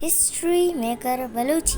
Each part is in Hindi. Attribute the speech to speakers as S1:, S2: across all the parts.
S1: History Maker Baluchi.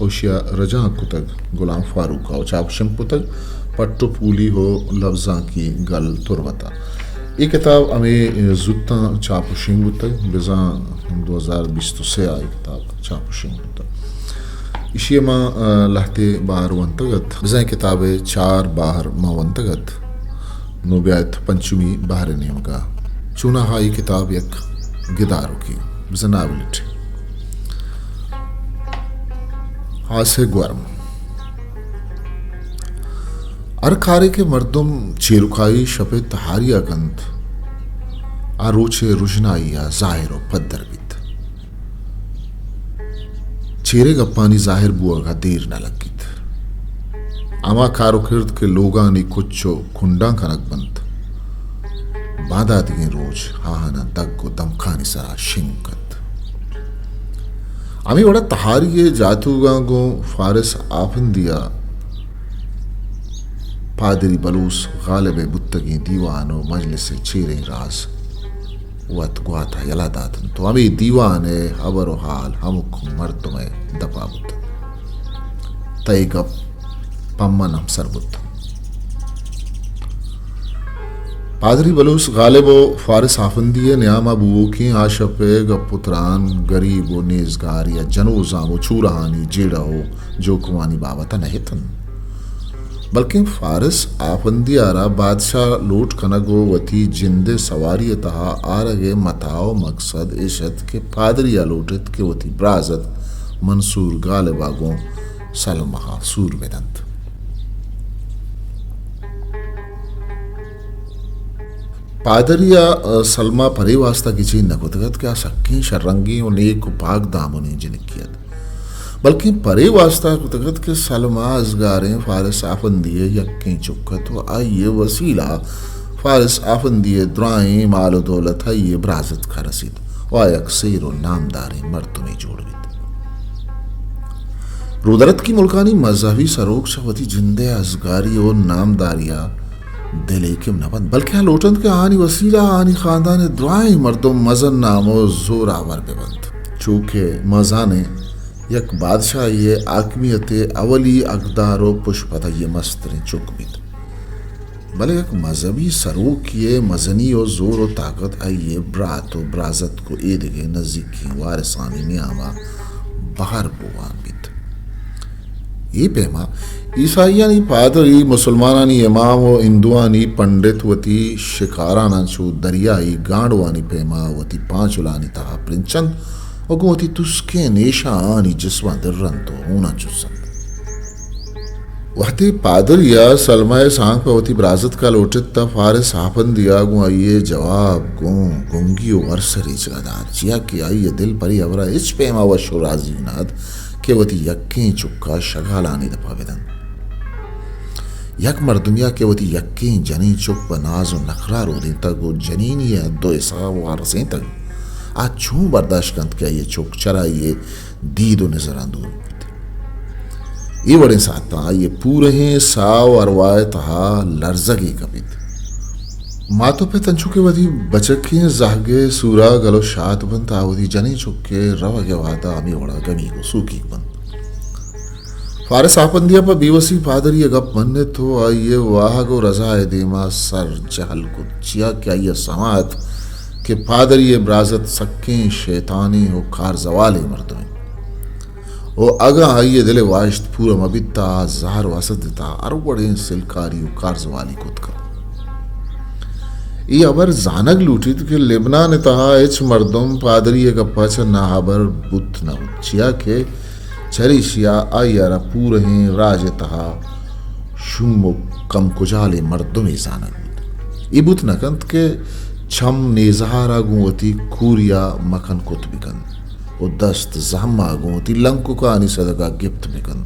S2: ओशिया रजा कुतग गुलाम फारूक और चापशम कुतग पट्टो पूली हो लफ्जा की गल तुरबता ये किताब हमें जुत्ता चापशिंग कुतग बिजा 2020 से आई किताब चापशिंग कुतग इसी मां लहते बाहर वंतगत बिजा किताबे 4 बाहर मां वंतगत नोबियत पंचमी बाहर नियम का चुना हाई किताब एक गिदारों की बिजा नावलिट आसे ग्वारम अरखारे के मर्दुम चेरुखाई शपे तहारिया गंत आरोचे रुजनाइया जाहिर पद्दर बित चेरे गप्पानी जाहिर बुआ का देर न लगित आमा कारो किर्द के लोगा नी कुछो खुंडा कनक बंत बादा दिए रोज हाहाना दग्गो दमखानी सरा शिंकत आमी वड़ा तहारिये जातुगांगो फारिस आफंदिया पादरी बलूस गालिबे बुत्तगी दीवानो मजलिस चेरे राज वत ग्वाथा यला दातन तो आमी दीवाने हबरो हाल हमुक मर्तुमे दपा बुत तैगप पम्मन हम सरबुत पादरी बलूस गालिबो फारिस आफंदिये न्यामा बुओ की आशपे गपुत्रान गरीबो नेजगार या जनोजामो चूरहानी जेड़ाओ जो कुमानी बाबता नहीं तन बल्कि फारिस आफंदियारा बादशाह लूट कनगो वती जिंदे सवारी तहा आरगे मताओ मकसद इशत के पादरिया लूटित के वती ब्राजत मंसूर गालिबागो सलमहा सूर वेदंत पादरिया सलमा परे वास्ता किसी नकुतगत क्या सक्की शरंगी और नेक पाक दामनी जिनकियत बल्कि परे वास्ता कुतगत के सलमा अजगारें फारिस आफंदिये यक्की चुक्कत व आइये वसीला फारिस आफंदिये द्राएं मालो दौलत है ये ब्राजत का रसीद व अक्सर नामदारे मर्तुमे जोड़वित रुदरत की मुल्कानी मजहबी सरोग शवती जिंदे अजगारी और नामदारिया दिले के नबन बल्कि लोटन के आनी वसीला आनी खानदान दुआई मर्दों मजन नामो जोरावर बेबंद चूंकि मजाने यक बादशाह ये आकमियत अवली अकदारो पुष्पता ये मस्तरे चुकबित भले एक मजहबी सरूक ये मजनी और जोर और ताकत आइए ब्रात और ब्राजत को एदगे नजदीकी वारसानी नियामा बाहर बुवान बित ये पेमा ईसाइयानी पादरी मुसलमानानी इमाम व हिंदुआनी पंडित वती शिकाराना चो दरियाई गांडवानी पेमा वती पांचुलानी तहा प्रिंचन वती तुस्के नेशा आनी जिस्वा दिर्रन तो होना चुसन वहती पादरिया सलमाए सांग पे वती ब्राजत का लोटित ता फारिस हाफन दिया गु आइए जवाब गो गुंगियो वर्सरी चगादार जिया की आइए दिल परी अवरा इच पेमा व शुराजी नाद के वती यक्की चुक्का शगालानी दपा वेदन यक मर्दुमिया के वती यक्की जनी चुक बनाज नखरा रो दिन तक वो जनीनी है दो ऐसा वारसें तक आज छूं बर्दाश्त कंत क्या ये चुक चरा ये दीदो नजर अंदूर ये बड़े साथ ये पूरे हैं साव अरवाए तहा लर्जगी कपित मातो पे तंचु के वधी बचकी जागे सूरा गलो शात बंत आवधी जनी चुके रवा के वादा अमी वड़ा गमी को सूकी बंत फारिस आफंदिया पर बीवसी पादरी गप मनने तो आइए वाह को रजाए देमा सर जहल को चिया क्या ये समात के पादरी ब्राजत सक्के शैतानी हो कार जवाले मर्दमें ओ अगा आइए दिले वाश्त पूरा मबिता जार वसदता अरवड़े सिलकारी कार जवाली खुद का ये अबर जानक लूटित के लेबना ने तहा एच मर्दम पादरी गप्पा छ नाहबर बुत न चिया के चरिशिया आयारा पूरे हैं राज तहा शुम्मो कम कुजाले मर्दुमे जानक इबुत नकंत के छम नेजहारा गुवती खूरिया मखन कुतबिकन ओ दस्त जहमा गुवती लंकु का अनि सदका गिफ्ट बिकन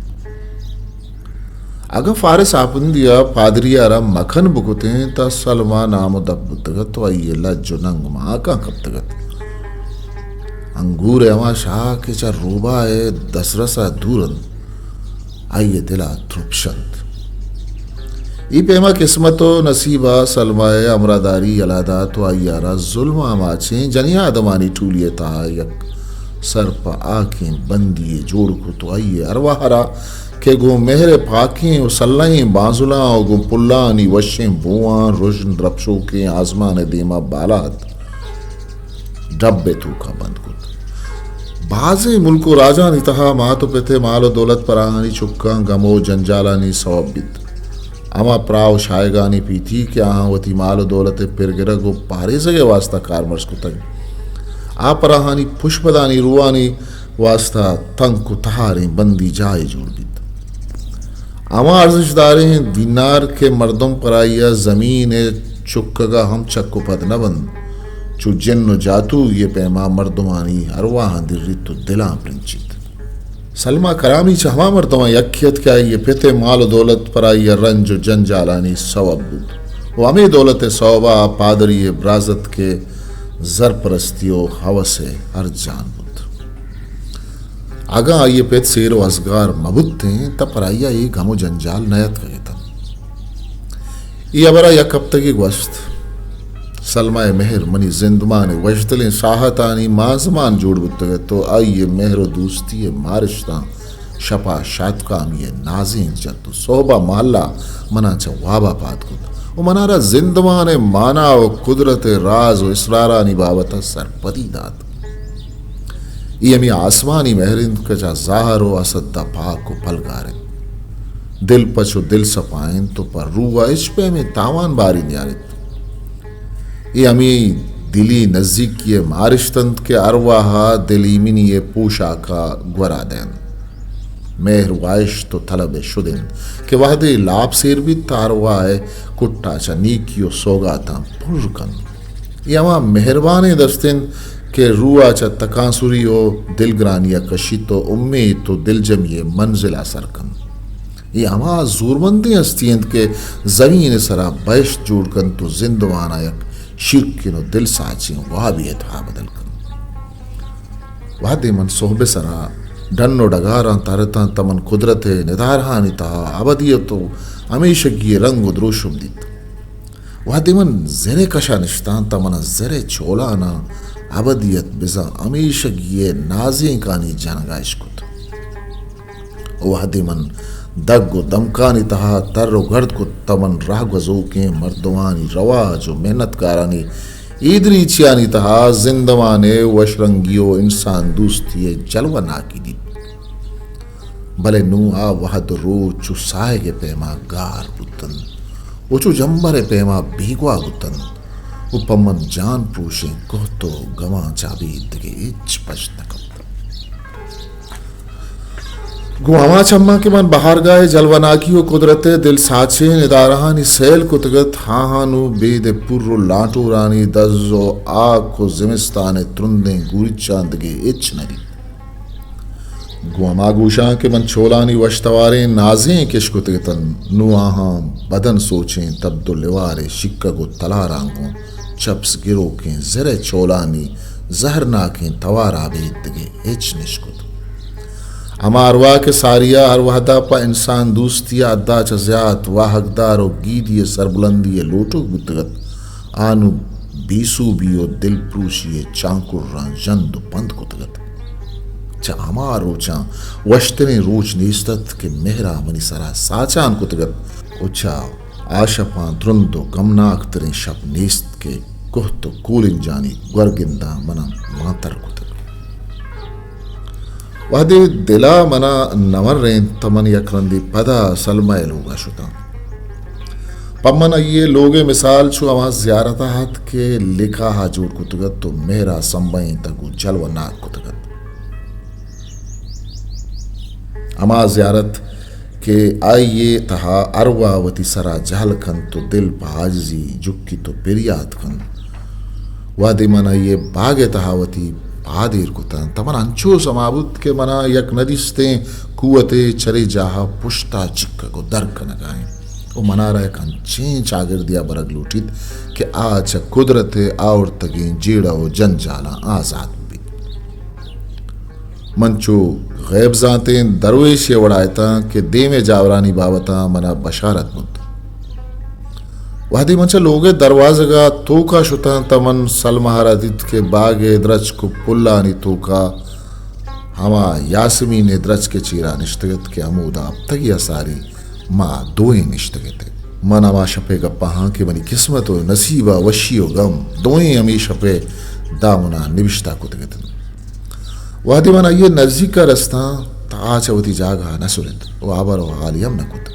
S2: अगर फारिस आफंदिया पादरियारा मखन बुकुते ता सलमा नाम दब्बुतगत व ये लज्जो नंग मा का कब्तगत अंगूर अमा शाह के चा रोबा है दसरसा दूरन आइए दिला त्रुपशंत ई पेमा किस्मतो नसीबा सलमाए अमरादारी अलादा तो आयारा जुल्म आमाचे जनिया अदमानी टूलिए ता यक सर पा आंखें बंदिए जोड़ को तो आइए अरवाहरा के गो मेहरे पाकें और सल्लाएं बाजुला और गो पुल्लानी वशें बुआ रोशन रपशो के आसमान देमा बालात डब्बे तूका बंद कुत बाजे मुल्को राजा नितहा मातो पेते मालो दौलत पराहानी चुक्का गमो जंजालानी सवबित अमा प्राव शायगानी पीथी के वती मालो दौलत पिरगिरा गो पारे सगे वास्ता कारमर्स को तंग आ पराहानी पुष्पदानी रुआनी वास्ता तंग को तहारे बंदी जाए जोड़ बित अमा अर्जिशदारे दीनार के मर्दों पराइया जमीन चुक्का हम चक्को पद न बंद चु जिन्न जातू ये पैमा मर्दमानी अरवाह दिर्री तो दिला प्रिंचित सलमा करामी चहवा मर्तमा यख्यत क्या ये पिते माल दौलत पराई रंज जंजालानी सवबुद वामे दौलत सौबा पादरी ब्राजत के जरपरस्तियों हवसे हर जान बुद आगा ये पेत सेरो असगार मबुत्ते तब पराइया ये गमो जंजाल नयत गए तन ये अबरा यक अब तक वस्त सलमाए मेहर मनी जिंदमान वजतलें शाहतानी माजमान जोड़ बुत्तगे तो आइए मेहरो दोस्ती मारिश्ता शपा शातकामी नाजिन जत्तु सोबा माला मना वाबा पात कुद वो मनारा जिंदमान माना व कुदरत राज व इसरारा निभावता सरपदी दात ये मी आसमानी मेहरिंद कचा जाहर व असद्दा पाक को पलगारे दिल पचो दिल सपाइन तो पर रूवा इश्पे में तावान बारी न्यारित ये अमी दिली नजदीक ये मारिश्तंत के अरवाहा दिलीमिनी ये पोशा का ग्वरा देन मेहर वाइश तो तलब शुदिन के वादे लाभ सेर भी तारवाए कुट्टा चा नीकियो सोगा था पुरकन ये अमा मेहरबाने दस्तिन के रुआ चा तकांसुरी हो दिलग्रानिया कशी तो उम्मीद तो दिल जमिए मंजिला सरकन ये अमा जोरबंदी हस्तियंत के जमीन सरा बैश जोड़कन तो जिंदवाना यक शिरकिनो दिल साची वह भी था बदल कर वह दे मन सोहबे सरा डन्नो डगारा तारता तमन कुदरत निदारहानी ता अबदिय तो हमेशा की रंग द्रोशुम दित वह दे मन जरे कशा निश्तान तमन जरे छोलाना अबदियत बिजा हमेशा की नाजी कानी जानगाइश कुत वह दे मन दग्गो दमकानी तहा तर्रो गर्द को तमन राह गजो के मर्दवानी रवाज मेहनत कारानी ईदरी चियानी तहा जिंदवाने वशरंगियो इंसान दोस्ती जलवा ना की दी भले नू आ वहद रो चुसाए के पैमा गार बुतन वो चु जम्बरे पैमा भीगवा गुतन उपमन जान पूछे कह तो गवा चाबी दगे इच पश्त गुआवा चम्मा के मन बाहर गाए जलवनाकी हो कुदरते दिल साचे निदारहानी सेल कुतगत हाहानु बेदे पुर्रो लाटो रानी दजो आग को जिमिस्ताने त्रुंदे गुरी चांद के इच नदी गुआमा गुशा के मन छोलानी वशतवारे नाजे किश कुतगतन नुआहा बदन सोचें तब दो लिवारे शिक्का को तला रांगो चप्स गिरो के जरे छोलानी जहरना के तवारा बेद के इच निश्कुत अमारवा के सारिया अरवादा पा इंसान दोस्तिया अद्दा चज़्यात वाहकदार और गीदिये सरबुलंदी लोटो गुतगत आनु बीसू बियो दिल प्रूशिये चांकुर जंद पंद कुतगत चा अमारो चा वश्तने रोच निस्तत के मेहरा मनी सरा साचान कुतगत उचा आशपा द्रुंदो गमनाक तरे शब निस्त के कुहतो कूलिन जानी गुरगिंदा मना मातर कुतगत वहदे दिला मना नमर रें तमन यक्रंदी पदा सलमा लोगा शुता पम्मन ये लोगे मिसाल छु अमा ज़ियारत हाथ के लिखा हा जोड़ कुतगत तो मेरा संबई तगु जलव नाक कुतगत अमा ज़ियारत के आइए तहा अरवावती सरा जहलखन तो दिल पाजी जुक्की तो पिरियात खन वहदे मना ये बागे तहावती आदिर कुतन तमन अंचो समाबुत के मना यक नदिस्ते कुवते चरे जाहा पुश्ता चिक्का को दरक नगाए ओ मनारा एक अंचे चागर दिया बरग लूटित के आज कुदरत और तगे जेड़ा ओ जंजाला आजाद भी मंचो गैब जातें दरवेश ये वड़ायता के दे में जावरानी बाबता मना बशारत बुद्ध वादी मंचा लोगे दरवाजगा तोका शुता तमन सलमहारादित के बागे द्रच को पुल्लानी तोका हमा यासमी ने द्रच के चीरा निश्तगत के अमूदा तगी असारी माँ दोए निश्तगते मन अमा शपे गप्पा हाँ के मनी किस्मत हो नसीबा वशियो गम दोए अमी शपे दामुना निविष्टा कुतगतन वादी मना ये नजदीक का रास्ता ताचवती जागा न सुरित वो आबर व गालियम न कुत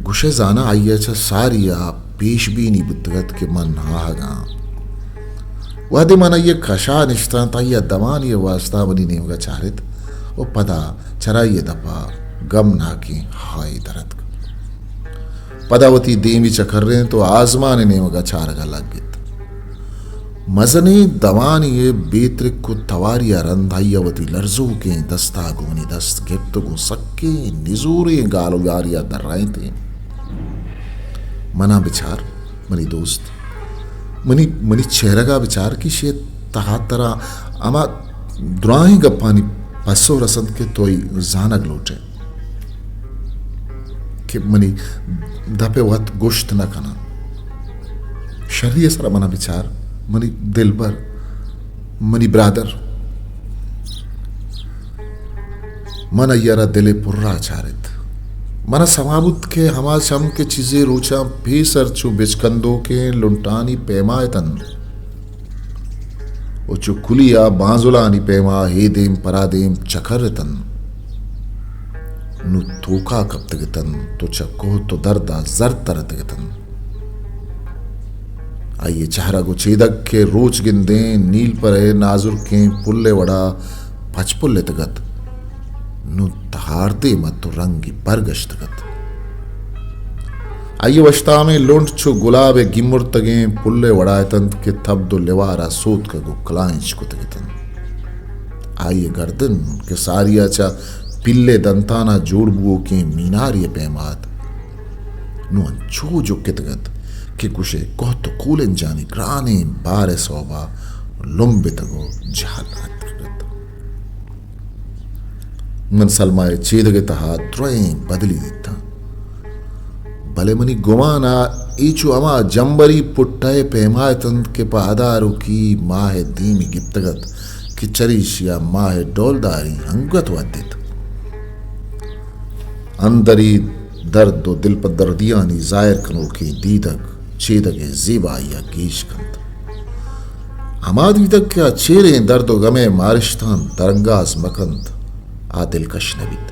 S2: गुशे जाना आइए छ सारिया पेश भी नहीं बुद्धगत के मन हागा वादी मना ये कशा निष्ठा ताइया दमान ये वास्ता बनी नेमगा चारित वो पदा चरा ये दपा गम ना की हाय दरद पदावती देवी चकर रहे तो आजमान नेमगा चारगा लग गित मजने दवानी ये बेत्रिक को तवारिया रंधाइयावती लर्जो के दस्ता गुमनी दस्त गिफ्त को सक्के निजूरे गालो गारिया दर्राए थे मना विचार मनी दोस्त मनी मनी चेहरा का विचार की शे तहा तरा अमा द्राही गप्पानी पसो रसंत के तोई जानग लोटे कि मनी दपे वत गोश्त न कना शरीय सरा मना विचार मनी दिलबर मनी ब्रादर मन यरा दिले पुर्रा चारित मन समाबुत के हमा शम के चीजें रोचा बेसर चु बिचकंदो के लुंटानी पैमायतन ओ चु कुलिया बांजुलानी पैमा हे देम परादेम चखरतन नु तोका कब तगतन तो चक्को तो दर्दा जर तरतगतन आइए चेहरा को चेदक के रोच गिंदे नील पर नाजुर के पुल्ले वड़ा पचपुल्ले तगत नु तहारते मत तो रंगी बरगश्त तगत आइए वस्ता में लोंड छो गुलाब गिमुर तगे पुल्ले वड़ायतन के तब दो लेवारा सोत का गो क्लाइंच को तगतन आइए गर्दन के सारिया चा पिल्ले दंताना जोड़बुओ के मीनारिय पैमात नु अंचो जो कितगत कि कुशे कह तो कूलन जानी ग्राने बारे सोबा लुम्बे तगो जहालात मन सलमाए चेदगे तहा द्रोएं बदली दिता भले मनी गुमाना ईचु अमा जंबरी पुट्टाए पैमायतन के पादारू की माह दीमी गिप्तगत कि चरीशिया माह डोलदारी हंगत वदित अंदरी दर्द दो दिल पर दर्दियानी जायर कनो की दीदक चेदगे ज़ीबाया गीशकंत हमादी तक क्या चेरे दर्दो गमे मारिश्तान तरंगाज मकंत आदिल कशनबित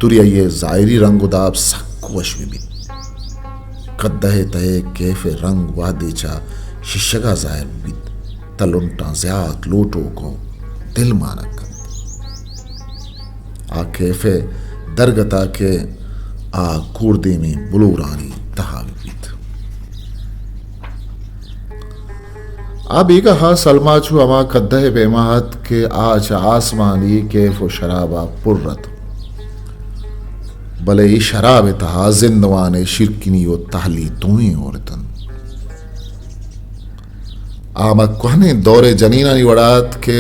S2: तुरिया ये जायरी रंगुदाब सक्वश विबित कद्दहे तहे केफे रंग वादेचा शिशगा जायर बित तलुंटा ज़्यात लोटो को दिल मानक आ केफे दरगता के आ कूर्दे में बुलूरानी तहावित अब एक हा सलमा छु अमा कद्दह बेमाहत के आज आसमानी केफ शराबा पुर्रत भले ही शराब तहा जिंदवाने शिरकिनी ओ ताली तुई औरतन आमा कहने दौरे जनीना नी वड़ात के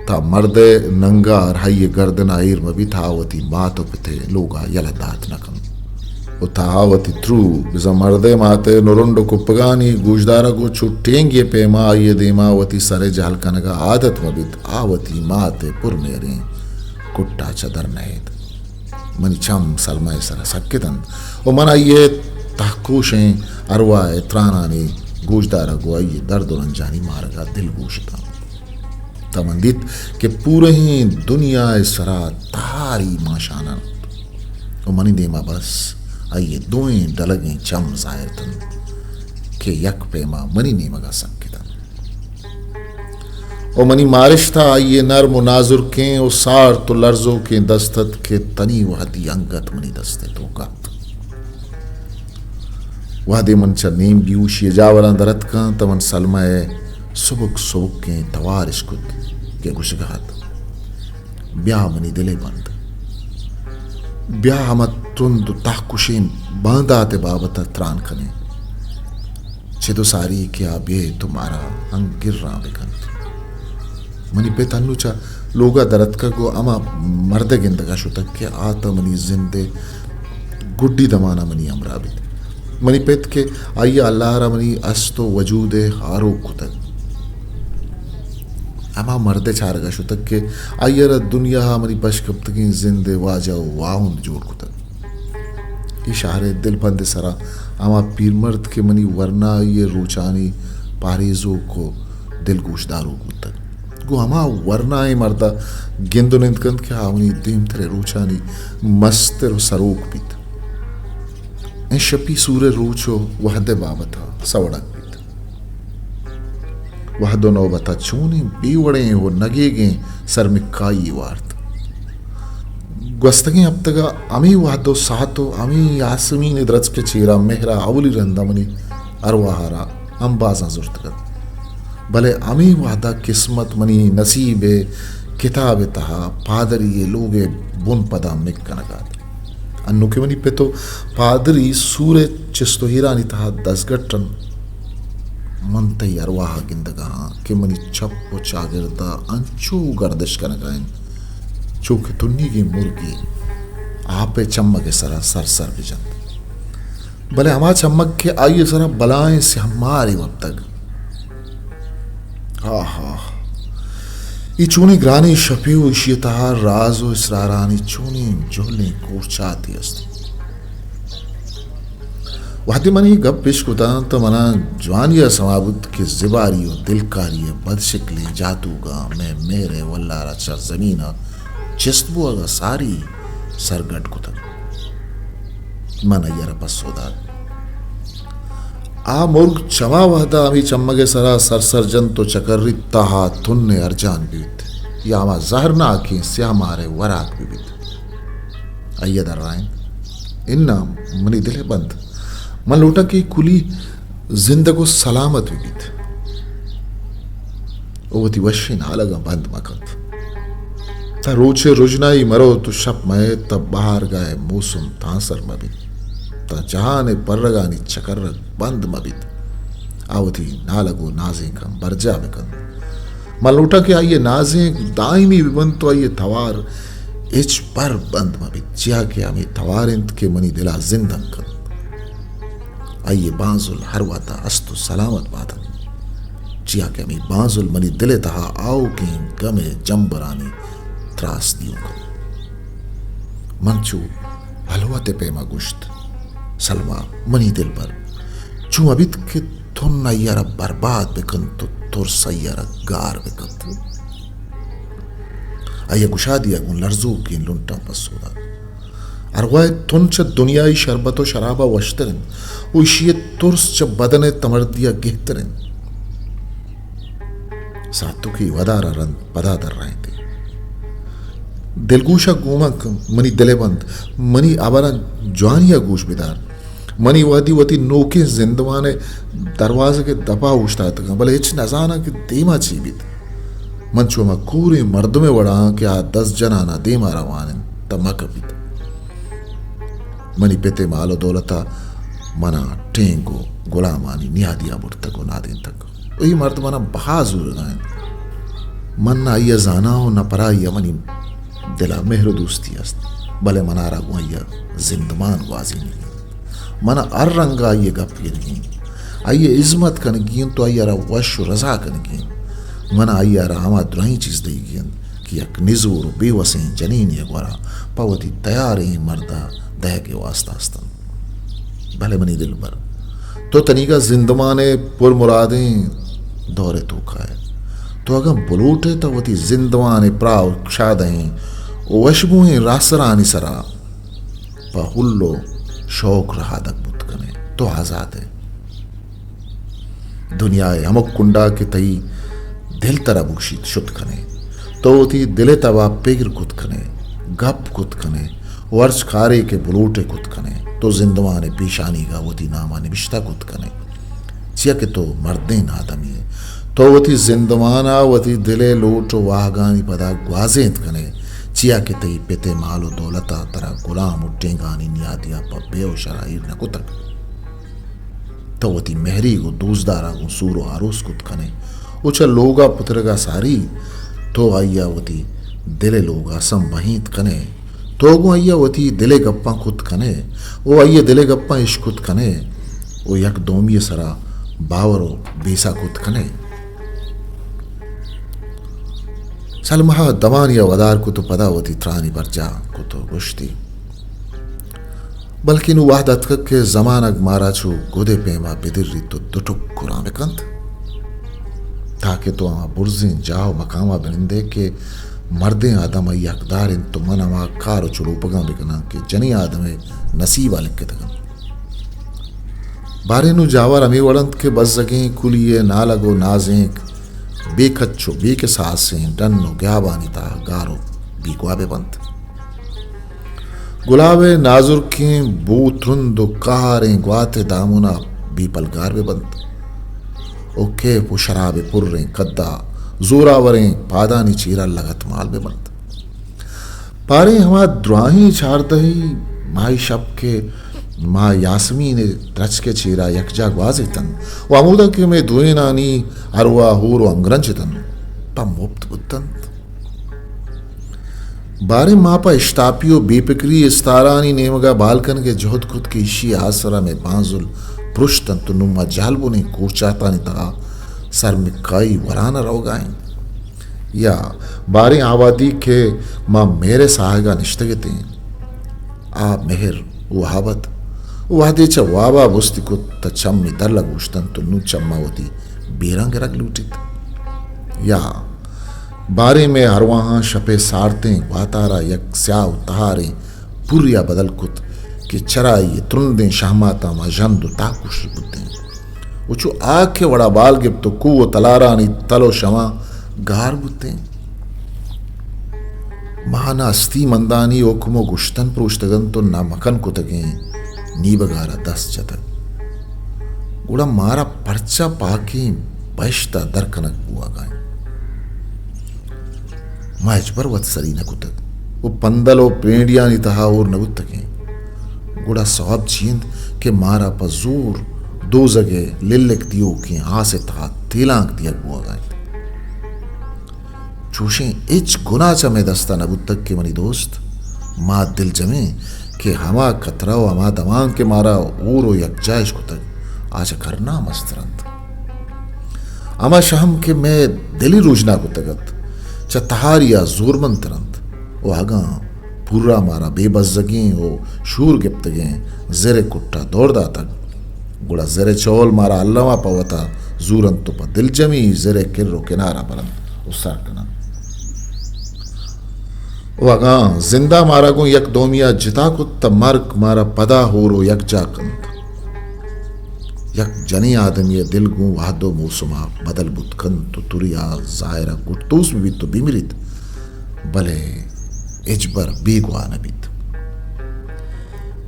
S2: ता मर्दे नंगा हाइये गर्दन आयर मबी थावती मातो पिथे लोगा यलदात नकम उतावती थ्रू बिजा मर्दे माते नोरुंडो कुप्पगानी गुजदारा को छुट्टेंगे पेमा ये देमावती सरे जहल कनगा आदत मबित आवती माते पुरमेरे कुट्टा चदर नहेद मनी चम सलमाए सरा सक्केतन ओ मना ये तहकुशें अरवाए त्रानानी गुजदारा को आइए दर्द रंजानी मारगा दिल गोशता तमंदित के पूरे ही दुनिया सरा तारी माशाना ओ मनी देमा बस आइए दोएं डलगे चम जायरतन के यक पेमा मनी ने मगा सक्कितन ओ मनी मारिश्ता आइए नर्म नाजुर के ओ सार तो लर्जों के दस्तत के तनी वहदी अंगत मनी दस्ते तो गात वहदे मनचा नेम बियूशी जावरा दरत का तमन सलमाए सुबुक सुबुक के तवारिश कुत के गुशगात ब्याह मनी दिले बंद ब्याह मत तुंद ताकुशें बांधाते बाबत त्राण कने छेदो सारी क्या बे तुम्हारा अंग गिर रहा बेकंत मनी पे तन्नुचा लोगा दरद का गो अमा मर्द गिंदगा शुतक के आता मनी जिंदे गुड्डी दमाना मनी अमरा बित मनी पेत के आइया अल्लाह रा मनी अस्तो वजूदे हारो कुतक अमा मर्दे चारगा शुतक के आइया रा दुनिया मनी बशकब्तगी जिंदे वाजा वाहुन जोड़ कुतक इशारे दिल बंद सरा अमा पीर मर्द के मनी वरना ये रोचानी पारेजो को दिल गोशदारो कुतक गो अमा वरना ये मर्दा गिंदो निंदकंद के आवनी दीम तेरे रोचानी मस्तर सरोक पित इन शपी सूरे रोचो वहदे बाबता सवड़क पित वहदो नौबता चूनी बीवड़े हो नगेगे सर में काई वार्त gwastagi aptaga ami wahdo sato ami yasmin idrats ke chira mehra awli randamani arwahara ambaza zurtgat bale ami wahda kismat mani nasibe kitabe taha padari ye loge bun pada mekkanagat annu ke mani peto padari sure chesto hirani taha dasgattan mantai arwaha gindaga ke mani chappo chagirda anchu gardish kanagain चूंकि तुन्नी की मुर्गी आपे चम्मक सरा सर सर बिजन भले हमारा चम्मक के आइए सरा बलाएं से हमारे वक्त तक हा हा ये चूनी ग्रानी शफीउ इशियता राजो इसरारानी चूनी जोले कोर्चाती अस्ती वादी मनी गप पेश कुता तो मना जवानिया समाबुत के जिबारियो दिलकारिय बदशिकली जातूगा मैं मेरे वल्ला रचा जमीना चिस्तबु अगा सारी सरगट कुतक मन अय्यर पसोदा आ मुर्ग चमा वहदा अमी चम्मगे सरा सरसरजन तो चकर्री ताहा तुन्ने अर्जान बीत या मा जहरना आखी स्या मारे वराक भी बीत अय्यद राइन इन्ना मनी दिले बंद मन लूटा की कुली जिंदगो सलामत भी बीत ओवती वशिन आलगा बंद मकत ता रोचे रुजनाई मरो तो शप मये तब बाहर गए मौसम तांसर मबित ता जहाने पर्रगानी चकर्रक बंद मबित आवती नालगो नाजे कम बरजा बेकन मलूटा के आइए नाजे दाइमी विबंत तो आइए थवार इच पर बंद मबित जिया के आमी थवार इंत के मनी दिला जिंदन कर आइए बांजुल हरवाता अस्तु सलामत बातन जिया के आमी बांजुल मनी दिले तहा आओ की गमे जंबरानी त्रास दियो को मंचू हलवाते पेमा गुश्त सलमा मनी दिल पर चू अबित के थुन नैयारा बर्बाद बेकन तो तुर सैयारा गार बेकन तो आया गुशा दिया गुन लर्जू की लुंटा पसोदा अरवाए थुन च दुनियाई शरबतो शराबा वश्तरन उशिये तुर्स च बदने तमर्दिया गिहतरन सातु की वदारा रन पदा दर रहे थे दिलगोशा गोमक मनी दिलेबंद मनी आबारा जवानिया गोश बिदार मनी वादी वती नोके जिंदवाने दरवाजे के दबा उछता तक भले इच नजाना के देमा चीबित मंचो में कूरे मर्द में वड़ा के आ 10 जनाना देमा रवाने तमकबित मनी पेते मालो दौलता मना टेंगो गुलामानी नियादिया बुर्तको नादिन तक वही मर्द मना बहाजूर गायन मन ना ये जाना हो ना परा ये मनी दिला मेहर दोस्ती अस्त भले मनारा गुआया जिंदमान वाजी नहीं मना अर रंगा ये गप नहीं आइए इज्मत कन गियन तो आइयारा वश रजा कन गियन मना आइयारा हमा द्राई चीज दे गियन कि एक निजूर बेवसे जनीन ये गोरा पवती तैयार ही मर्दा दह के वास्ता अस्तन भले मनी दिल पर तो तनिका जिंदमाने पुर मुरादें दौरे तो खाए तो अगर बुलूटे तो वती जिंदवाने प्राव क्षादें वशबुएं रासरानी सरा पहुल्लो शौक रहा दक बुतकने तो आजाद है दुनिया यमक कुंडा के तई दिल तरा बुक्षित शुद्ध खने तो वती दिले तवा पेगर कुत खने गप कुत खने वर्ष खारे के बुलूटे कुत खने तो जिंदवाने पेशानी का वती नामा निबिश्ता कुत खने चिया के तो मर्दे नादमी है तो वती जिंदवाना वती दिले लोटो वाहगानी पदा ग्वाजेंत कने चिया के तई पेते मालो दौलता तरा गुलाम उट्टेंगानी नियादिया पर बेव शराइर न कुतक तो वती मेहरी को दूसदारा को सूरो आरोस कुत कने उचा लोगा पुत्रगा सारी तो आय्यावती दिले लोग असम वहीत कने तो गो आय्यावती दिले गप्पा खुद कने ओ आइये दिले गप्पा इश खुद कने ओ यक दोमिय सरा बावरो बेसा खुद कने सलमहा दवान या वदार को तो पदावती त्रानी बरजा को तो गुश्ती बल्कि नु वाहदत के जमानक मारा छु गोदे पेमा बिदिरी तो दुटुक कुरामे कंत ताकि तो आमा बुर्जिन जाओ मकामा बिंदे के मर्दे आदम यकदार इन तो मनमा कारो चुरूपगा बिकना के जनी आदमे नसीबा लिखे तगन बारे नु जावर अमी वड़ंत के बस जगें कुलिये नालगो नाजें बेखच्चो बेके सासें डन्नो ग्याबानी ता गारो बीकवाबे बंत गुलाबे नाजुर के बूथरुंदो कारें ग्वाते दामुना बीपलगार बे बंत ओके पु शराबे पुर्रें कद्दा जोरावरें पादानी चीरा लगत माल बे बंत पारे हमा द्राही छारदही माई शब के माँ यासमी ने रच के चीरा यकजा ग्वाजे तन वो अमुदा के में दुए नानी अरवा हूर व अंग्रंज तन पा मुफ्त बुद्धंत बारे माँ पा इश्तापियो बेपिक्री इस्तारानी नेमगा बालकन के जोहद खुद की इशी आसरा में बांजुल पृष्ठन तो नुमा जालबो ने कोचाता ने तगा सर में काई वराना रोगाएं या बारे आबादी के माँ मेरे सहायगा निश्तगते आ मेहर वहाबत वादे च वाबा बुस्ती को तचम्मी दर लगुश्तन तो नु चम्मा होती बेरंग रग लूटित या बारे में हरवाहा शपे सारते वातारा यक स्याव तहारे पुरिया बदल कुत कि चराई त्रुंदे शाहमाता मा जंदु ताकुश बुद्दे उचु आग के वड़ा बाल गिप तो कुओ तलारानी तलो शमा गार बुद्दे महाना अस्ती मंदानी ओकुमो गुश्तन प्रोश्तगन तो ना मकन कुतगे नीबगारा 10 जतक गुड़ा मारा पर्चा पाकी बश्ता दरकनक बुआ गाय माच पर वत्सरी न कुतक वो पंदलो पेंडिया नि तहा और न उतके गुड़ा सवाब चींद के मारा पजूर दो जगह लिल्लक दियो की आसे था तेलांक दिया बुआ गाय चूशे इच गुना चमे दस्ता न उतक के मनी दोस्त माँ दिल जमे कि हमा कतरा व हमा दमांग के मारा ऊरो यकजाइश को तक आज करना मस्तरंत अमा शहम के मैं दिली रोजना को तगत चतहारिया जोरमंतरंत वो आगा पूरा मारा बेबजगी हो शूर गिप्तगे जरे कुट्टा दौड़दा तक गुड़ा जरे चौल मारा अल्लामा पवता जूरन तो पा दिल जमी जरे किर्रो किनारा बरंत उसार कना वगा जिंदा मारा को यक दोमिया जिता को तमर्क मारा पदा हो रो यक जाकंत यक जनी आदमी दिल गु वादो मौसमा बदल बुतकन तो तुरिया जायरा गुटतूस भी तो बिमरित भले इजबर बीगवा नबित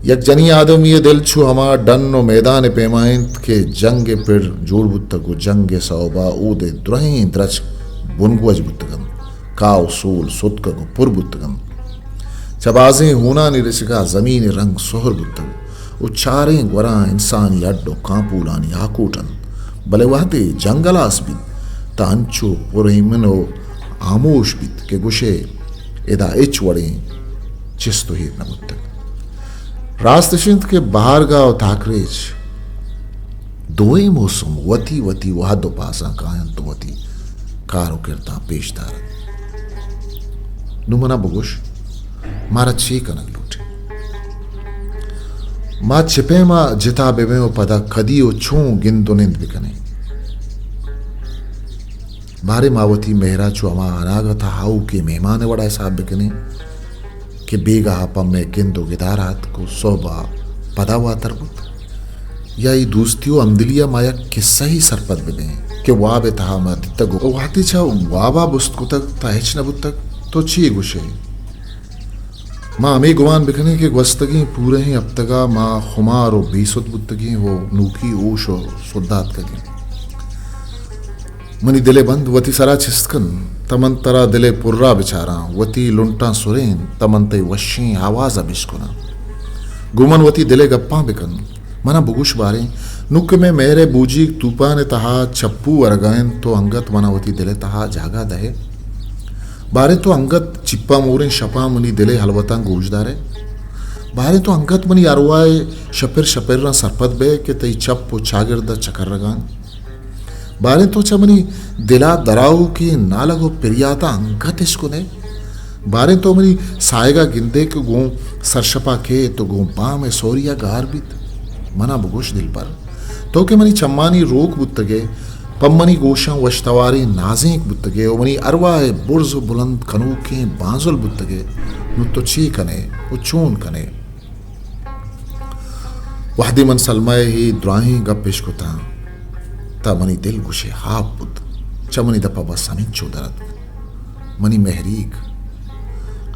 S2: यक जनी आदमी दिल छु हमा डन्नो मैदान पेमाइंत के जंगे पिड़ जोड़ बुत्तगु जंगे सौबा ऊदे द्रही द्रच बुनगुज बुत्तगन का उसूल सुतक पुरबुतगम चबाजें होना निरसिका जमीन रंग सोहर बुतग उच्चारें ग्वरा इंसानी अड्डो कांपूलानी आकूटन भले वहते जंगलास बित तांचो पुरहिमनो आमोश बित के गुशे एदा इच वड़े चिस्तो ही न बुतग रास्तशिंद के बाहर गांव थाकरेज दोए मौसम वती वती वहादो पासा कायन तो वती कारो किरता पेशदार नुमना बुगुश मारा ची कनक लूटे मा छिपे मा जिता बेबे पदा कदियो छू गिंदो निंद बिकने मारे मावती मेहरा चु अमा अनागत हाउ के मेहमान वड़ा साहब बिकने के बेगा पम में गिंदो गिदारात को सोबा पदा हुआ तरबुत या ये दोस्तियों अमदिलिया माया किस्सा ही सरपत बिने के वाह बेता मा दित्तगो वाहती छा वाबा बुस्तकुतक ताहिच न बुत्तक तो ची गुशे माँ अमी गुमान बिखने के वस्तगी पूरे ही अब तका माँ खुमार और बेसुद बुत्तगी वो नूकी ओश और सुद्दात कगी मनी दिले बंद वती सरा छिस्कन तमन तरा दिले पुर्रा बिचारा वती लुंटा सुरेन तमन तई वशी आवाज अबिश्कुना गुमन वती दिले गप्पा बिकन मना बुगुश बारे नुक में मेरे बूजी तूपा ने तहा चप्पू अरगायन तो अंगत मना वती दिले तहा जागा दहे बारे तो अंगत चिप्पा मोरें शपा मनी दिले हलवतां गोजदारे बारे तो अंगत मनी अरवाए शपिर शपिर सरपत बे के तई चप्पो चागिर्द चकर रगान बारे तो चमनी दिला दराऊ की नालगो पिरियाता अंगत इसको ने बारे तो मनी सायगा गिंदे के गो सरशपा के तो गो पा में सोरिया गार बीत मना बगोश दिल पर तो के मनी चम्मानी रोक बुत्तगे पम्मनी गोशा वशतवारी नाजिक बुत्तगे ओ मनी अरवाए बुर्ज बुलंद कनू के बाजुल बुत्तगे नुत्तो ची कने उचून कने वहदी मन सलमाए ही द्राही गप्पेश को था मनी दिल गुशे हाप बुद्ध चमनी दपा बस समिन चोदरत मनी महरीक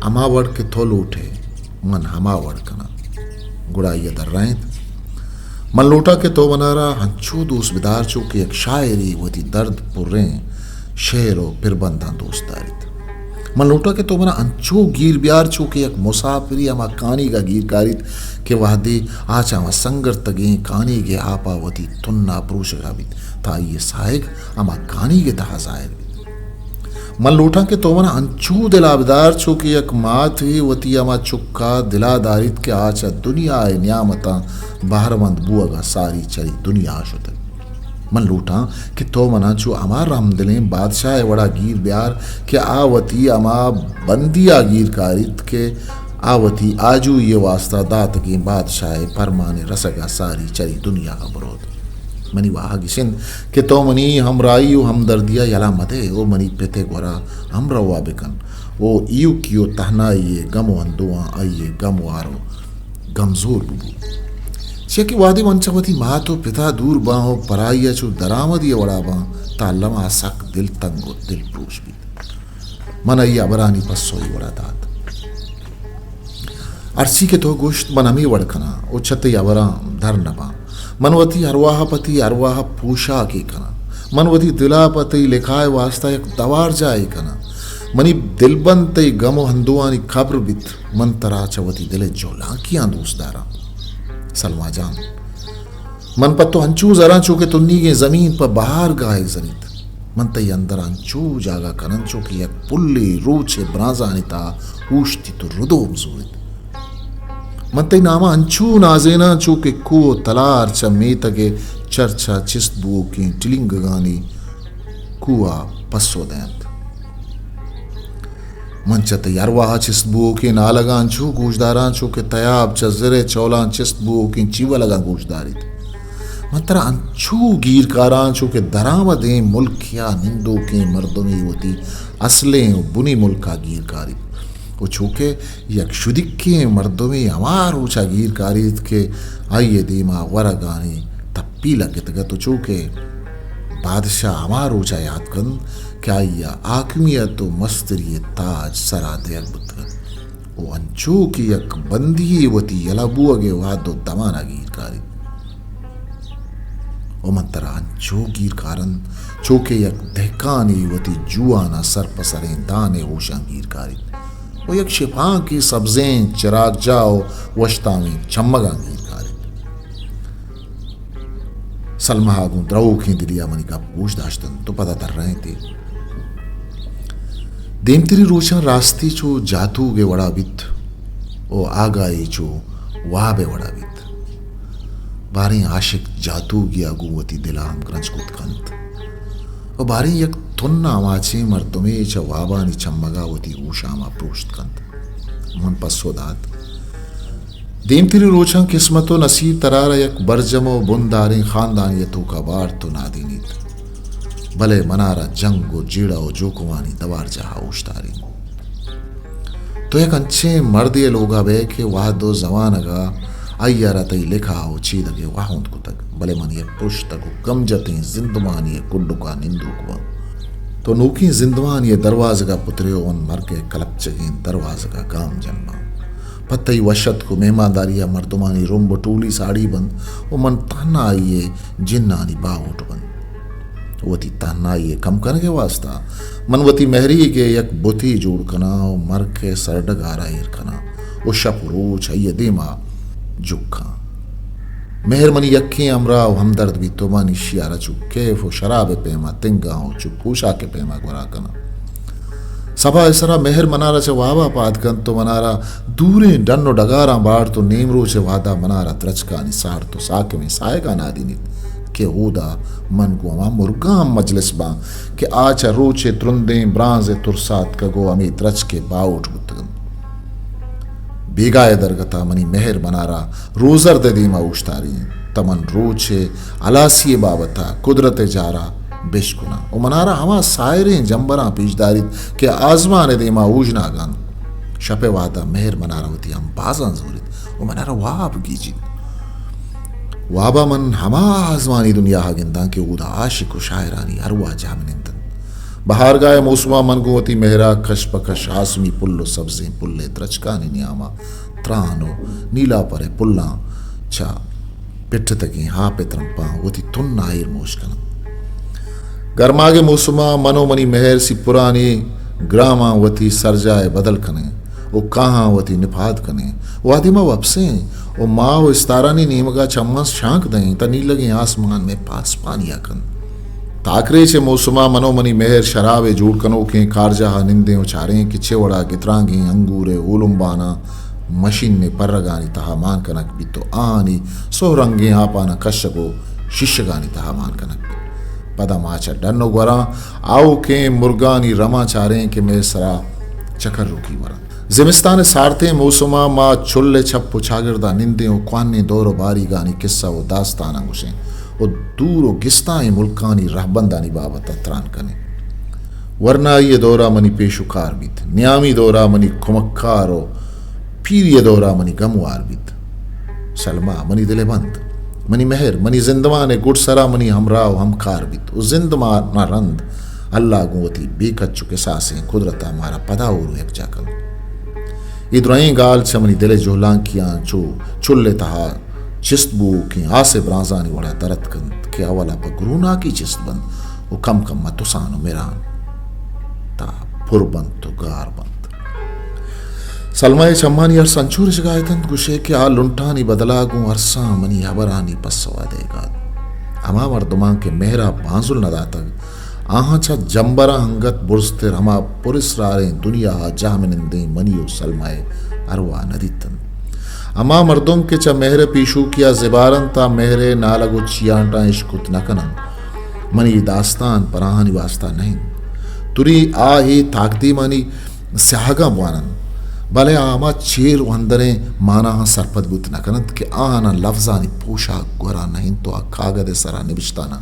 S2: अमावड़ के थोल उठे मन हमावड़ कना गुड़ाइया दर रैत मन लोटा के तो बनारा हंचू दोस्त बिदार चो के एक शायरी वती दर्द पुर्रे शेरो पिरबंदा दोस्तारित मन लोटा के तो मना अंचो गिर ब्यार चो के एक मुसाफिरी अमा कानी का गिर कारित के वादे आचा मा संगर तगे कानी के आपावती तुन्ना पुरुष गावित था ये साइग अमा कानी के तहा जाहिर मन लोटा के तो मना अंचू दिलाबदार चो के एक मात ही वती अमा चुक्का दिलादारित के आचा दुनिया है न्यामता बाहरमंद बुआगा सारी चली दुनिया आशुत मन लूटा कि तो मना चो अमार राम दिलें बादशाह वड़ा गिर ब्यार के आवती अमा बंदिया गिर कारित के आवती आजू ये वास्ता दात की बादशाह परमाने रसगा सारी चली दुनिया का बरोध मनी वाह गिसिन के तो मनी हमराई हम दर्दिया यला मदे ओ मनी पेते गोरा हम रवा बिकन ओ इयू कियो तहना ये गमो अंदुआ आइए गमवारो गमजोर बुबू शेकी वादी मंचवती माँ तो पिता दूर बाहो पराइया चो दरामदी वड़ा बा तालमा सक दिल तंगो दिल प्रूश भी मन अय्या बरानी पस्सोई वड़ा दात अर्सी के तो गोश्त मनमी वड़कना ओ छते अवरा धर नबा मनवती अरवाह पति अरवाह पूषा के कना मनवती दिलापति लिखाए वास्ता एक दवार जाए कना मनी दिलबंत गमो हंदुआनी खबर बित मन तरा चवती दिले जोला किया दोस्तदारा सलमा जान मन पत्तो अंचू जरा चूके तुन्नी के जमीन पर बाहर गाय जनित मन तई अंदर अंचू जागा कनंचो की एक पुल्ली रूचे ब्राजानिता ऊष्टी तो रुदो मजूरित मन तई नामा अंचू नाजेना चूके को तलार च मेतगे चर्चा चिस्तबू की टिलिंग गानी कुआ पस्सो दैंत मंचत यारवाह चिस्तबू के नालगां छू गोशदारां छू के तयाब चजरे चौलां चिस्तबू की चीवा लगा गोशदारित मंतरा अंचू गिरकारां छू के दरामदे मुल्किया निंदो के मर्दों में होती असले बुनी मुल्का गिरकारी वो छूके यक शुदिक के मर्दों में हमार ऊंचा गिरकारित के आइए दीमा वरगानी तप्पी लगे तक तो छूके बादशाह हमार ऊंचा याद कन क्या या आकमियत तो मस्तरी ताज सरा दे अकबत वो अंचू की एक बंदी वती यलाबू अगे वादो दमाना गिरकारी ओ मंतरा अंचू गिरकारन चोके एक दहकानी वती जुआना सर पसरे दाने होशा गिरकारी वो एक शिफा की सब्जें चिराग जाओ वश्ता में चम्मगा गिरकारी सलमा आगू द्रऊ की दिलिया मनी का पूछ दाश्तन तो पता कर रहे थे देमतिरी रोशन रास्ती चो जातू गे वड़ा बित ओ आगाई चो वाह बे वड़ा बित बारी आशिक जातू गी आगुवती दिला हम ग्रंज कुतकंत ओ बारी एक थुन्ना आवाचे मर्दुमे च वाबानी चम्मगावती ऊशामा प्रोष्टकंत मन पस्सोदात देमतिरी रोशन किस्मतो नसीब तरारा एक बरजमो बुंदारी खानदान यतू का बार तो नादीनीत भले मनारा जंगो जीड़ाओ जोकुवानी दवार जहा उश्तारी तो एक अच्छे मर्दे लोगा बे के वाह दो जवानगा अय्यारा तई लिखा हो चीदगे वाहुंद को तक भले मन ये पुष्तक कम जते जिंदवानी कुड्डुका निंदुकवा तो नूकी जिंदवान ये दरवाजे का पुत्रे उन मर के कलप चगी दरवाजे का काम जन्मा पत्तई वशत को मेहमानदारिया मर्दुमानी रोम बटूली साड़ी बंद वो मन ताना आइए जिन्नानी बाउट बंद वती ताना ये कम करने के वास्ता मनवती महरी के एक बुथी जोड़ कना मर के सरडग आ रहा कना वो शप रोच है देमा जुखा मेहरमनी यक्की अमरा हमदर्द भी तो मानी शियारा चुप केफ शराब पेमा तिंगा हो चुप पूछा के पेमा गोरा कना सभा इसरा मेहर मनारा चे वाबा पादकन तो मनारा दूरे डन्नो डगारा बाड़ तो नेमरो चे वादा मनारा त्रचका निसार तो साके में सायका नादिनित के ओदा मन को अमा मुर्गा मजलिस बा के आचा रोचे त्रुंदे ब्रांजे तुरसात का गो अमी त्रच के बाउट गुतगन बेगाए दरगता मनी मेहर मनारा रोजर दे दीमा उश्तारी तमन रोचे अलासी बाबता कुदरत जारा बेशकुना ओ मनारा हमा सायरे जंबरा पीजदारित के आजमान दीमा उजना गन शपे वादा मेहर मनारा होती हम बाजन जोरित ओ मनारा वाब गीजित वाबा मन हमा आजमानी दुनिया हागिंदा के उदा आशिक शायरानी अरवा जामिनिंदन बहार गाय मौसमा मन को होती मेहरा खश पखश आसमी पुल्लो सब्जे पुल्ले त्रचकानी नियामा त्रानो नीला परे पुल्ला चा पिट्ठ तकी हाँ पे त्रंपा होती तुन नायर मोशकन गर्मागे मौसमा मनोमनी मेहर सी पुरानी ग्रामा वती सरजाए बदल कने वो कहाँ वती निफाद कने वो आदिमा वपसे वो माँ वो इस्तारानी नीमगा चम्मच शांक दें तनी लगे आसमान में पास पानिया कन ताकरे चे मौसमा मनोमनी मेहर शराबे जूड़ कनो के कारजहा निंदे उचारे कि छेवड़ा गित्रांगी अंगूरे ओलुम्बाना मशीन ने पर्रगानी तहा मान कनक भी तो आनी सोहरंगे आपाना कश्यको शिष्यगानी तहा मान कनक भी पदा माचा डन्नो वरा आओ के मुर्गानी रमा चारे के मे सरा चकर रुकी वरा जिमिस्तान सारते मौसमा माँ चुल्ले छप्पो छागिरदा निंदे ओ क्वाने दौरो बारी गानी किस्सा वो दास्ताना गुशे ओ दूरो गिस्ताई मुल्कानी रहबंदानी बाबत अत्रान कने वरना ये दौरा मनी पेशुकार बीत न्यामी दौरा मनी खुमक्कारो पीर ये दौरा मनी गमवार बीत सलमा मनी दिले बंद मनी मेहर मनी जिंदवाने गुड़सरा मनी हमराव हमकार बीत ओ जिंदमा ना रंद अल्लाह गुवती बेकच्चु के सासें कुदरता हमारा पदा और एक जाकल इद्राई गाल चमनी दिले जोलांकियां जो चुल्ले तहा चिस्तबू की आसे ब्राजानी वड़ा दरत कंद के अवला बगरूना की चिस्त बंद वो कम कम मतुसानो मेरान ता फुरबंद तो गार बंद सलमाए चम्मानी और संचूर जगायतन गुशे के आ लुंटानी बदलागू अरसा मनी हबरानी पसवा देगा अमा मर्दमा के मेहरा बांजुल नदातक आहाचा जंबरा हंगत बुरस्तिर हमा पुरिसरारे दुनिया जामिनिंदे मनियो सलमाए अरवा नदीतन अमा मर्दों के चा मेहरे पीशू किया जिबारन ता मेहरे नालगो चियांटा इश्कुत नकनन मनी दास्तान पराहानी वास्ता नहीं तुरी आ ही ताकती मनी स्यागा बुआनन भले आमा चेर वंदरे माना सरपद बुत नकनत के आना लफ्जानी पोशाक गोरा नहीं तो आ कागद सरा निबिश्ताना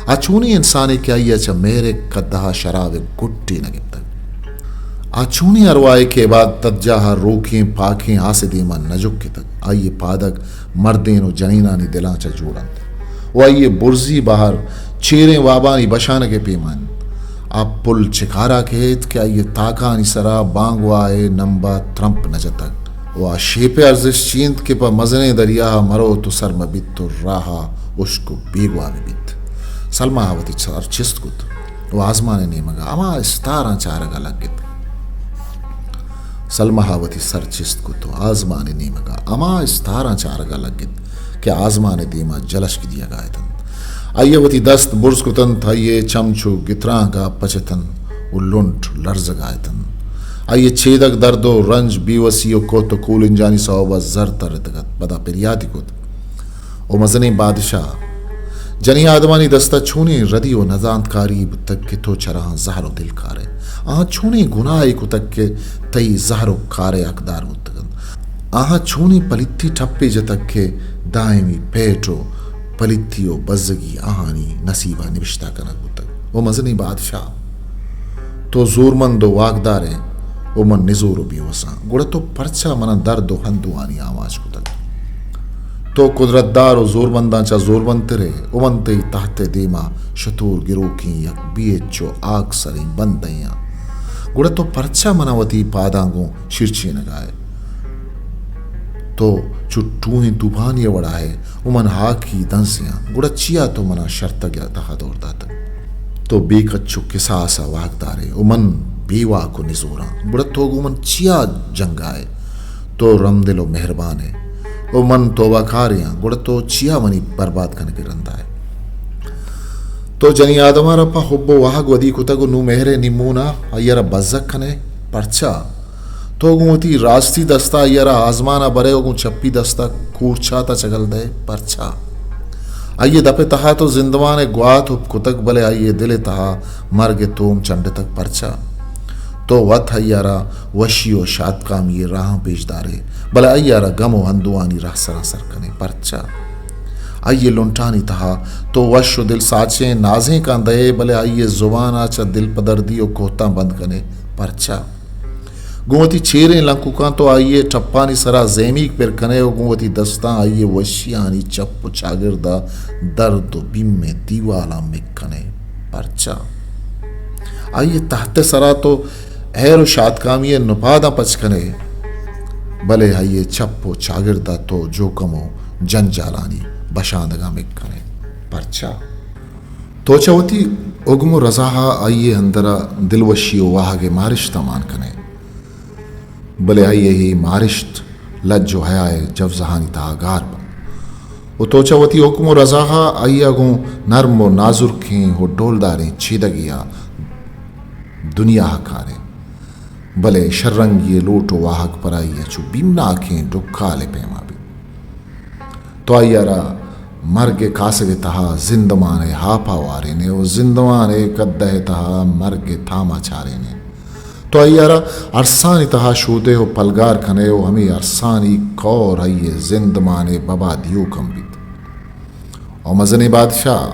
S2: अचूनी इंसानी क्या ये चा मेरे कद्दा शराब गुट्टी नगिब तक अचूनी अरवाए के बाद तज्जाहा रोखें पाखें आसे दीमा नजुक के तक आइए पादक मर्देन और जनीनानी दिला चा जोड़न वो आइए बुर्जी बाहर चेरे वाबानी बशान के पेमान आप पुल चिकारा खेत क्या ये ताकानी सरा बांगवाए नंबा त्रंप नजतक वो शेपे अर्जिश चींद के पर मजने दरिया मरो तो सर मबित तो राहा उसको बेगवा बित सलमा आवती चार चिस्त कुत वो आजमाने ने मगा अमा इस्तारा चारगा लगित सलमा आवती सर चिस्त कुत आजमाने ने मगा अमा इस्तारा चारगा लगित क्या आजमाने दीमा जलश की दिया गायतन अय्यवती दस्त बुर्ज कुतन था ये चमचू गित्रांगा पचतन उल्लुंट लर्ज गायतन अये छेदक दर्दो रंज बीवसियो को तो कूल इंजानी सौबा जर तरतगत बदा पिरियादी कुत ओ मजने बादशाह जनी आदमानी दस्ता छूने रदी व नजांत कारीब तक के तो चरह जहरो दिल कारे आहा छूने गुनाई को तक के तई जहरो कारे अकदार मुतगन आहा छूने पलित्ती ठप्पे जतक के दायमी पेटो पलित्तियो बज़गी आहानी नसीबा निविश्ता कनक मुतग वो मजनी बादशाह तो जोरमंदो वागदारे वो मन निजोरो बेवसा गुड़ा तो परचा मना दर्दो हंदुआनी आवाज को तक तो कुदरतदार और जोरबंदा चा जोरबंतरे उमनते ताहते दीमा शतूर गिरो की यक बीएचो आग सरी बंदैया गुड़ा तो परचा मनावती पादांगों शिरची नगाए तो चुट्टू ही तूफानी वड़ा है उमन हाकी दंसियां गुड़ा चिया तो मना शर्त गया तहा दौर दाता तो बेकच्चु किसासा वागदारे उमन बेवा को निजोरा गुड़ा तो उमन चिया जंगाए तो रमदिलो मेहरबान है ओ मन तोबा कारियां गुड़ तो चिया मनी बर्बाद करने के रंदा है तो जनी आदमारा पा हुब्बो वाहग वदी कुतगु नु मेहरे निमूना अय्यरा बज्जक खने परचा तो गुमती रास्ती दस्ता अय्यरा आजमाना बरे ओगु चप्पी दस्ता कूर्चा ता चगल दे परचा आइये दपे तहा तो जिंदवाने ग्वात हुब कुतक बले आइये दिले तहा मरगे तोम चंड तक परचा तो वत अय्यारा वशियो शादकाम ये राह पेशदारे बले अय्यारा गमो हंदुआनी राह सरासर कने परचा आइये लुंटानी तहा तो वशो दिल साचे नाजे का दये बले आइये जुबान आचा दिल पदर्दी और कोहता बंद कने परचा गुमती चेरे लंकुका तो आइये टप्पानी सरा जेमीक पर कने और गुमती दस्ता आइये वशियानी चप्पु चागिरदा दर्द बिम में दीवाला में कने परचा आइये तहते सरा तो ऐर शादकामी नुपादा पचकने बले आइये चप्पो चागिरदा तो जोकमो जंजालानी बशांदगा में कने परचा तो चवती उगमो रजाहा आइये अंदरा दिलवशियो वाहगे मारिश तमान कने बले आइये ही मारिश्त लज्जो हयाए जब जहानी तागार बन वो तो चवती उगमो रजाहा आइया गो नर्मो नाजुर खें हो डोलदारे छीदगिया दुनिया हकारे बले शर्रंगी लोटो वाहक पर आइये चु बिमना आखें डुक्काले पेमा भी तो आइयारा मर्गे कासगे तहा जिंदमाने हापा वारे ने वो जिंदमाने कद्दे तहा मर्गे थामा चारे ने तो अय्यारा अरसानी तहा शूदे हो पलगार खने हो हमें अरसानी कौर आइये जिंदमाने बबा दियो कम्बित और मजने बादशाह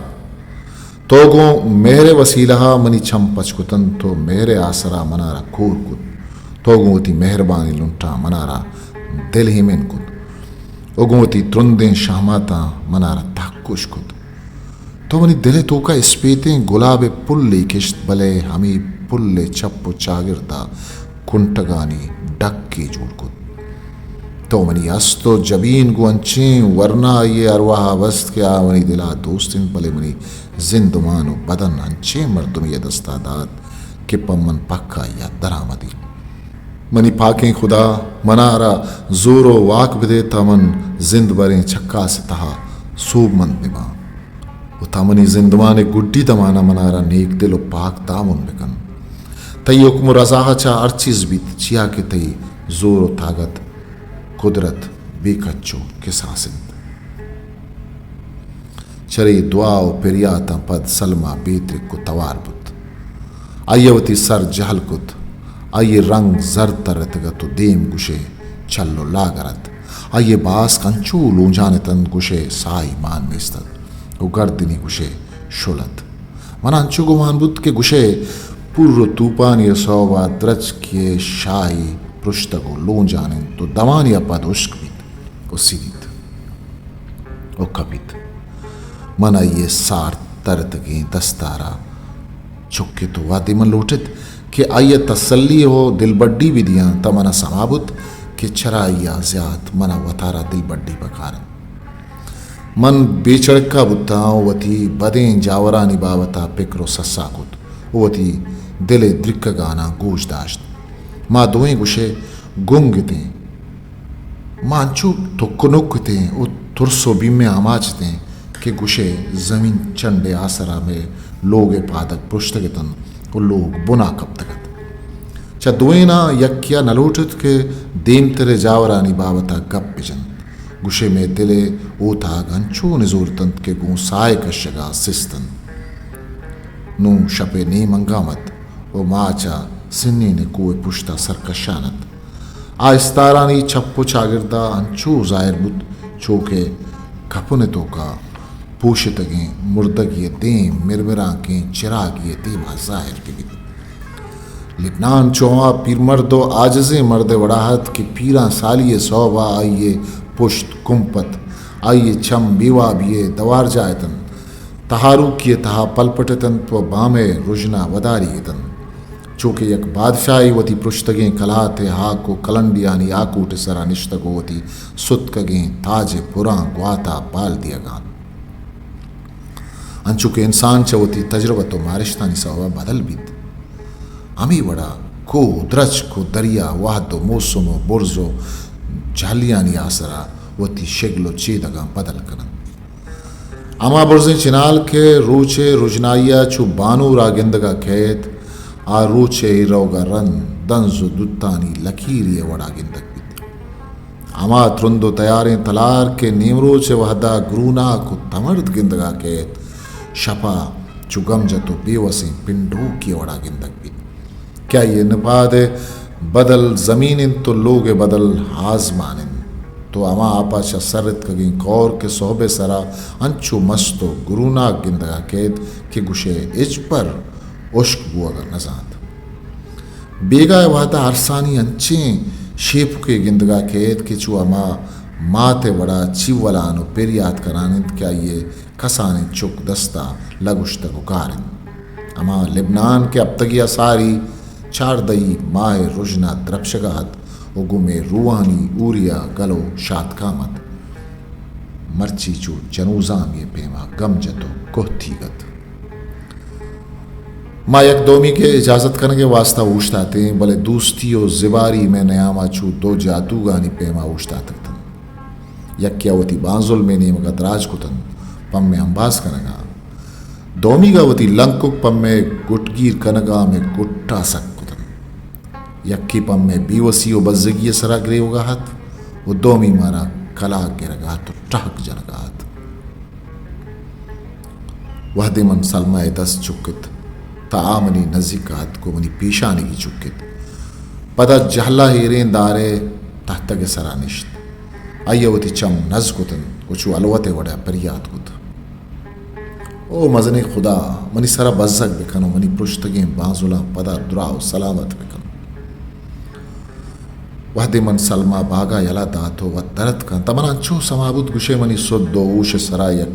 S2: तो गो मेरे वसीला मनी छम पचकुतन तो मेरे आसरा मनारा कूर कुत तो गोती मेहरबानी लुंटा मनारा दिल ही में कुत ओगोती त्रुंदें शामाता मनारा ताकुश कुत तो मनी दिले तो का स्पेतें गुलाबे पुल्ली किश्त बले हमी पुल्ले चप्पु चागिरदा कुंटगानी डक्की जोड़ कुत तो मनी अस्तो जबीन गु अंचें वरना ये अरवाह वस्त के आवनी दिला दोस्तिन बले मनी जिंदमानो बदन अंचे मर्दुम ये दस्तादात के पम्मन पक्का या दरामदी मनी पाकें खुदा मनारा जोरो वाक बदे तमन जिंद बरें छक्का से तहा सूब मंद निमा वो तमनी जिंदमाने गुड्डी तमाना मनारा नेक दिलो पाक तामुन बिकन तई हुक्म रजाहा चा अर्चीज बीत चिया के तई जोरो ताकत कुदरत बेकच्चो के सासिंद चरे दुआओ पेरियाता पद सलमा बेत्रिक को तवार बुत आयवती सर जहल कुत आइये रंग जर तरतगत देम गुशे चल्लो लागरत आइये बास कंचू लूंजाने तन गुशे साई मान निस्तत उगर्दिनी गुशे शुलत मना अंचु गुमान बुत के गुशे पुर्रो तूपानी सौवा द्रच के शाई पृष्ठको लूंजाने तो दमानी अपद उश्क बीत उसीदित ओ कबित मना ये सार तरतगे दस्तारा चुक्के तो वादे मन लोटित कि आइये तसल्ली हो दिल बड्डी भी दिया तमना समाबुत कि चराइया ज्याद मना वतारा दिल बड्डी बकारन मन बेचड़का बुद्धाओं वती बदें जावरानी बावता पिकरो सस्साकुत वती दिले द्रिक्क गाना गोश दाश्त माँ दोएं गुशे गुंगते मांचू तुक्कुनुक्ते उ तुरसो बीमे आमाचते कि गुशे जमीन चंडे आसरा में लोगे पादक पृष्ठगतन वो लोग बुना कब तक चा दुएना यक्या नलोटित के देम तेरे जावरानी बावता गप पिजन गुशे में दिले ओथा गंचो निजोर तंत के गु साय कशगा सिस्तन नू शपे नी मंगामत वो माचा सिन्नी ने कुए पुश्ता सरकशानत आस्तारानी छप्पो चागिरदा अंचो जाहिर बुत चोके कपुने तो का पूशितगे मुर्दगिए देम मिरमिरा के चिरागिए देमा जाहिर के भी लिबनान चौहा पीर मर्दो आजजे मर्द वड़ाहत के पीरा सालिए सौबा आइये पुश्त कुंपत आइये छम बीवा बिये दवार जायतन तहारू किए तहा पलपटतन तो बामे रुजना वदारियतन चूँकि यक बादशाही वती पृष्ठगें कलाते हाको कलंडियानी आकूट सरा निश्तगो वती सुतकगें ताजे पुरा ग्वाता पाल दिया गान अंचुके इंसान चवती तजरबा तो मारिशतानी सवा बदल बीत अमी वड़ा को द्रच को दरिया वाहदो मौसमो बुर्जो झालियानी आसरा वती शेगलो चेदगा बदल करन अमा बुर्जे चिनाल के रूचे रुजनाइया छु बानू रागिंदगा खेत आ रूचे रोगा रन दंजु दुत्तानी लकीरिये वड़ागिंदग बित अमा त्रुंदो तयारे तलार के नीमरो चे वहदा ग्रूना को तमर्द गिंदगा खेत शपा चुगम जतो बेवसी पिंडो की वड़ागिंदग बित क्या ये नपादे बदल जमीन तो लोगे बदल हाजमानिन तो अमा आपा सरत कगी कौर के सोहबे सरा अंचु मस्तो गुरुना गिंदगा केद के गुशे इज पर उश्क बुआगा नजात बेगा वाता अरसानी अंचे शेप के गिंदगा केद के चु अमा माते बड़ा चिवलानो पेरियात करानित क्या ये कसानी चुक दस्ता लगुश्त गुकारिन अमा लिबनान के अब तगिया सारी चार दई माए रुजना द्रपशगात उगुमे रुआनी ऊरिया गलो शात कामत मर्ची चू जनूजाम ये पेमा गम जतो कोहतीगत माँ यक दोमी के इजाजत करने के वास्ता उछताते हैं भले दोस्ती और जिबारी में नयामा चू दो जादूगानी पेमा उछता तकतन यक क्या वती बांजुल में नीम का दराज कुतन पम में अंबास कनगा दोमी का वती लंकुक पम में गुटगीर कनगा में गुट्टा सक यक्की पम में बीवसी और बज्जगी सरा गिरे होगा हाथ वो दोमी मारा कला गिरगा तो टहक जनगात वह दिमन सलमा दस चुकित तामनी नजीकात को मनी पेशानी की चुकित पदा जहला हेरें दारे तहत के सरा निश्त अयवती चम नजकुतन कुछ अलवते वड़ा परियात कुत ओ मजने खुदा मनी सरा बज्जक बिकनो मनी पुश्तगे बाजुला पदा दुराव सलामत बिकनो वहदिमन सलमा बागा यला दातो व दरद का तमना चो समाबुत गुशे मनी सोद्दो ऊश सरायक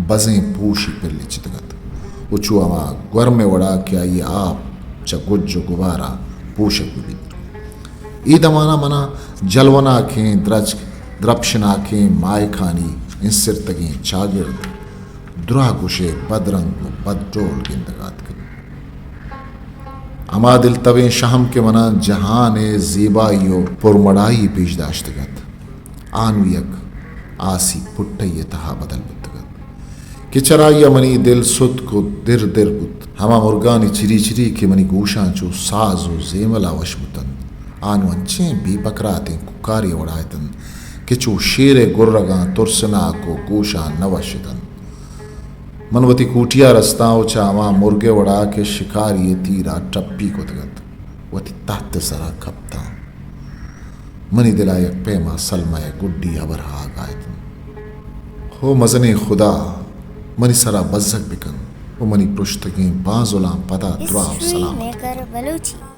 S2: बजें पूशी पिल्ली चितगत उचू अमा ग्वर में वड़ा क्या ये आप चगुज्जो गुबारा पूशक भी ई दमाना मना जलवना खें द्रप्शना खें माय खानी इंसिर तगी चागिर्द दुरा गुशे बदरंग बदडोल गिंदगात कर अमा दिल तवे शाम के मना जहान ज़ेबाइयो पुरमड़ाई पेशदाश्तगत आनवियक आसी पुट्टय तहा बदल बुतगत कि चराइया मनी दिल सुत को दिर दिर बुत हमा मुर्गानी चिरी चिरी के मनी गोशा चो साजो जेमला वशमुतन आनु अंचे भी बकराते कुकारी उड़ायतन कि चो शेरे गुर्रगा तुरसना को गोशा नवशतन मनवती कूटिया रस्ताओं चावा मुर्गे उड़ा के शिकारी तीरा टप्पी को तगत वती ताते सरा कपता मनी दिलायक पेमा सलमाए गुड्डी अबर हा गायतन हो मजने खुदा मनी सरा बज्जक बिकन वो मनी पुश्तगी बाजुला पता दुआ
S1: हिस्ट्री
S2: सलाम
S1: मेकर बलूची।